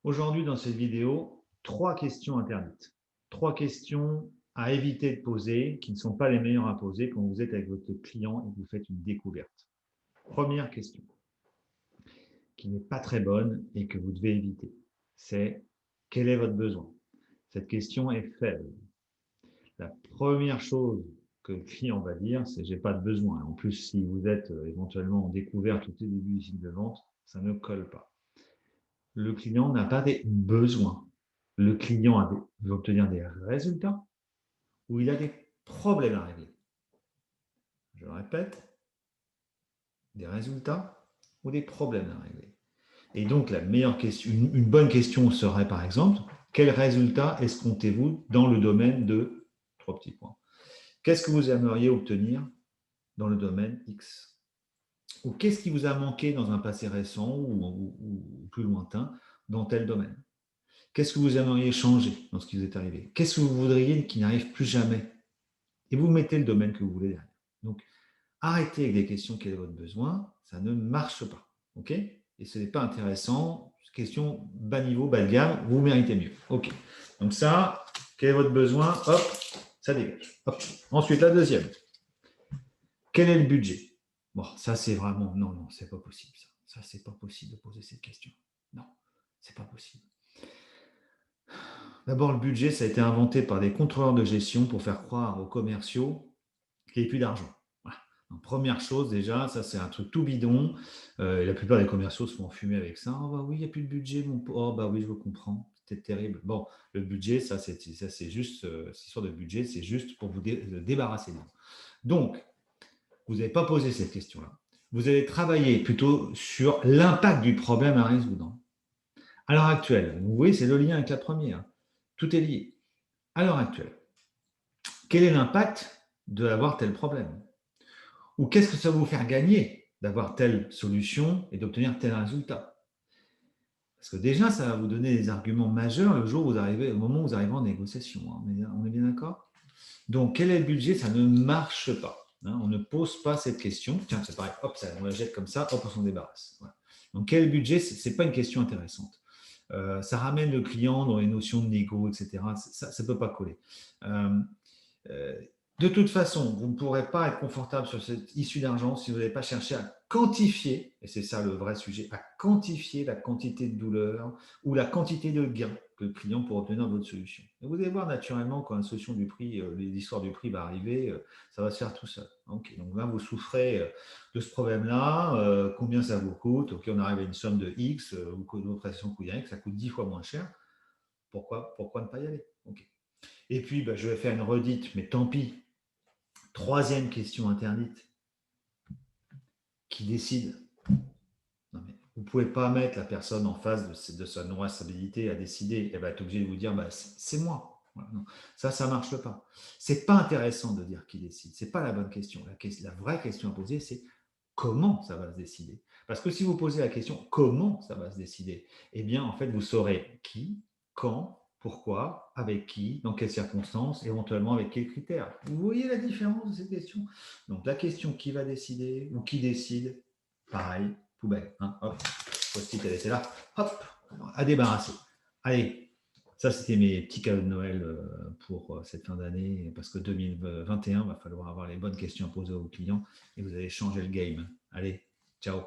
Aujourd'hui, dans cette vidéo, 3 questions interdites. 3 questions à éviter de poser, qui ne sont pas les meilleures à poser quand vous êtes avec votre client et que vous faites une découverte. Première question, qui n'est pas très bonne et que vous devez éviter, c'est quel est votre besoin? Cette question est faible. La première chose que le client va dire, c'est j'ai pas de besoin. En plus, si vous êtes éventuellement en découverte au tout début du cycle de vente, ça ne colle pas. Le client n'a pas des besoins. Le client veut obtenir des résultats ou il a des problèmes à régler. Je répète, des résultats ou des problèmes à régler. Et donc, la meilleure question, une bonne question serait par exemple, quel résultat escomptez-vous dans le domaine de 3 petits points. Qu'est-ce que vous aimeriez obtenir dans le domaine X? Ou qu'est-ce qui vous a manqué dans un passé récent ou plus lointain dans tel domaine? Qu'est-ce que vous aimeriez changer dans ce qui vous est arrivé? Qu'est-ce que vous voudriez qui n'arrive plus jamais? Et vous mettez le domaine que vous voulez derrière. Donc, arrêtez avec des questions quel est votre besoin, ça ne marche pas. OK? Et ce n'est pas intéressant. Question bas niveau, bas de gamme, vous méritez mieux. OK. Donc ça, quel est votre besoin? Hop, ça dégage. Hop. Ensuite, la deuxième. Quel est le budget? Bon, ça c'est vraiment, non, c'est pas possible. Ça c'est pas possible de poser cette question. Non, c'est pas possible. D'abord, le budget, ça a été inventé par des contrôleurs de gestion pour faire croire aux commerciaux qu'il n'y ait plus d'argent. Voilà. Donc, première chose, déjà, ça c'est un truc tout bidon. Et la plupart des commerciaux se font enfumer avec ça. Oh bah oui, il n'y a plus de budget, mon pauvre. Oh bah oui, je vous comprends. C'était terrible. Bon, le budget, ça c'est juste, cette histoire de budget, c'est juste pour vous débarrasser de vous. Donc, vous n'avez pas posé cette question-là. Vous allez travailler plutôt sur l'impact du problème à résoudre. À l'heure actuelle, vous voyez, c'est le lien avec la première. Tout est lié. À l'heure actuelle, quel est l'impact d'avoir tel problème? Ou qu'est-ce que ça va vous faire gagner d'avoir telle solution et d'obtenir tel résultat? Parce que déjà, ça va vous donner des arguments majeurs le jour où vous arrivez, au moment où vous arrivez en négociation. On est bien d'accord? Donc, quel est le budget? Ça ne marche pas. On ne pose pas cette question. Tiens, c'est pareil, hop, on la jette comme ça, hop, on s'en débarrasse. Voilà. Donc, quel budget? Ce n'est pas une question intéressante. Ça ramène le client dans les notions de négo, etc. Ça ne peut pas coller. De toute façon, vous ne pourrez pas être confortable sur cette issue d'argent si vous n'avez pas cherché à quantifier, et c'est ça le vrai sujet, à quantifier la quantité de douleur ou la quantité de gain que le client pourra obtenir de votre solution. Et vous allez voir naturellement quand la solution du prix, l'histoire du prix va arriver, ça va se faire tout seul. Okay, donc là, vous souffrez de ce problème-là, combien ça vous coûte? Ok, on arrive à une somme de X, votre prestation coûte Y, ça coûte 10 fois moins cher. Pourquoi ne pas y aller? Okay. Et puis, je vais faire une redite, mais tant pis. Troisième question interdite. Qui décide? Non, mais vous ne pouvez pas mettre la personne en face de sa non-responsabilité à décider. Elle va être obligée de vous dire c'est moi. Voilà, non. Ça ne marche pas. Ce n'est pas intéressant de dire qui décide. Ce n'est pas la bonne question. La vraie question à poser, c'est comment ça va se décider? Parce que si vous posez la question comment ça va se décider, eh bien, en fait, vous saurez qui, quand, pourquoi, avec qui, dans quelles circonstances, éventuellement avec quels critères. Vous voyez la différence de ces questions? Donc, la question qui va décider ou qui décide, pareil, poubelle. Hein, hop, post-it, elle était là. Hop, à débarrasser. Allez, ça, c'était mes petits cadeaux de Noël pour cette fin d'année, parce que 2021, il va falloir avoir les bonnes questions à poser aux clients et vous allez changer le game. Allez, ciao.